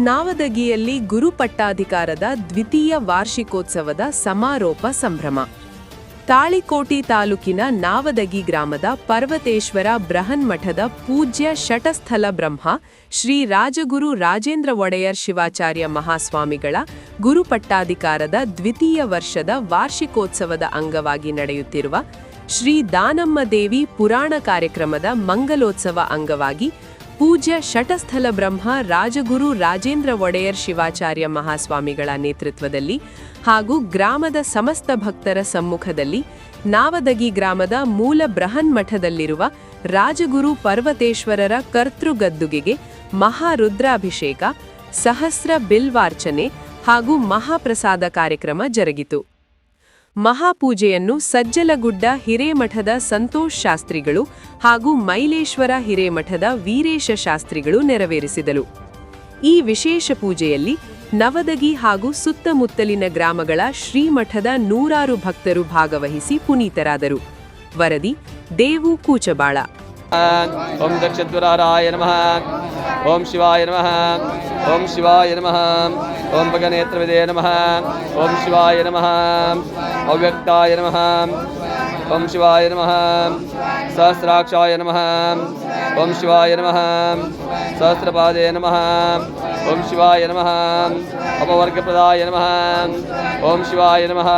ನಾವದಗಿಯಲ್ಲಿ ಗುರುಪಟ್ಟಾಧಿಕಾರದ ದ್ವಿತೀಯ ವಾರ್ಷಿಕೋತ್ಸವದ ಸಮಾರೋಪ ಸಂಭ್ರಮ. ತಾಳಿಕೋಟಿ ತಾಲೂಕಿನ ನಾವದಗಿ ಗ್ರಾಮದ ಪರ್ವತೇಶ್ವರ ಬೃಹನ್ಮಠದ ಪೂಜ್ಯ ಶಟಸ್ಥಲ ಬ್ರಹ್ಮ ಶ್ರೀ ರಾಜಗುರು ರಾಜೇಂದ್ರ ಒಡೆಯರ್ ಶಿವಾಚಾರ್ಯ ಮಹಾಸ್ವಾಮಿಗಳ ಗುರುಪಟ್ಟಾಧಿಕಾರದ ದ್ವಿತೀಯ ವರ್ಷದ ವಾರ್ಷಿಕೋತ್ಸವದ ಅಂಗವಾಗಿ ನಡೆಯುತ್ತಿರುವ ಶ್ರೀ ದಾನಮ್ಮ ದೇವಿ ಪುರಾಣ ಕಾರ್ಯಕ್ರಮದ ಮಂಗಲೋತ್ಸವ ಅಂಗವಾಗಿ ಪೂಜ್ಯ ಶಟಸ್ಥಲ ಬ್ರಹ್ಮ ರಾಜಗುರು ರಾಜೇಂದ್ರ ಒಡೆಯರ್ ಶಿವಾಚಾರ್ಯ ಮಹಾಸ್ವಾಮಿಗಳ ನೇತೃತ್ವದಲ್ಲಿ ಹಾಗೂ ಗ್ರಾಮದ ಸಮಸ್ತ ಭಕ್ತರ ಸಮ್ಮುಖದಲ್ಲಿ ನಾವದಗಿ ಗ್ರಾಮದ ಮೂಲ ಬೃಹನ್ಮಠದಲ್ಲಿರುವ ರಾಜಗುರು ಪರ್ವತೇಶ್ವರರ ಕರ್ತೃಗದ್ದುಗೆಗೆ ಮಹಾರುದ್ರಾಭಿಷೇಕ, ಸಹಸ್ರ ಬಿಲ್ವಾರ್ಚನೆ ಹಾಗೂ ಮಹಾಪ್ರಸಾದ ಕಾರ್ಯಕ್ರಮ ಜರುಗಿತು. ಮಹಾಪೂಜೆಯನ್ನು ಸಜ್ಜಲಗುಡ್ಡ ಹಿರೇಮಠದ ಸಂತೋಷ್ ಶಾಸ್ತ್ರಿಗಳು ಹಾಗೂ ಮೈಲೇಶ್ವರ ಹಿರೇಮಠದ ವೀರೇಶ ಶಾಸ್ತ್ರಿಗಳು ನೆರವೇರಿಸಿದರು. ಈ ವಿಶೇಷ ಪೂಜೆಯಲ್ಲಿ ನವದಗಿ ಹಾಗೂ ಸುತ್ತಮುತ್ತಲಿನ ಗ್ರಾಮಗಳ ಶ್ರೀಮಠದ 100 ಭಕ್ತರು ಭಾಗವಹಿಸಿ ಪುನೀತರಾದರು. ವರದಿ ದೇವು ಕೂಚಬಾಳ. ಓಂ ದಕ್ಷದ್ವರಾಯ ನಮಃ. ಓಂ ಶಿವಾಯ ನಮಃ. ಓಂ ಶಿವಾಯ ನಮಃ. ಓಂ ಭಗನೇತ್ರವಿದೆ ನಮಃ. ಓಂ ಶಿವಾಯ ನಮಃ. ಅವ್ಯಕ್ತಾಯ ನಮಃ. ಓಂ ಶಿವಾಯ ನಮಃ. ಸಹಸ್ರಾಕ್ಷಾಯ ನಮಃ. ಓಂ ಶಿವಾಯ ನಮಃ. ಸಹಸ್ರಪಾದೇ ನಮಃ. ಓಂ ಶಿವಾಯ ನಮಃ. ಅಪವರ್ಗಪ್ರದಾಯ ನಮಃ. ಓಂ ಶಿವಾಯ ನಮಃ.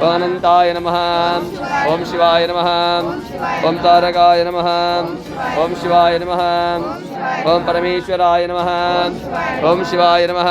ಓಂ ಅನಂತಾಯ ನಮಃ. ಓಂ ಶಿವಾಯ ನಮಃ. ಓಂ ತಾರಕಾಯ ನಮಃ. ಓಂ ಶಿವಾಯ ನಮಃ. ಓಂ ಪರಮೇಶ್ವರಾಯ ನಮಃ. ಓಂ ಶಿವಾಯ ನಮಃ.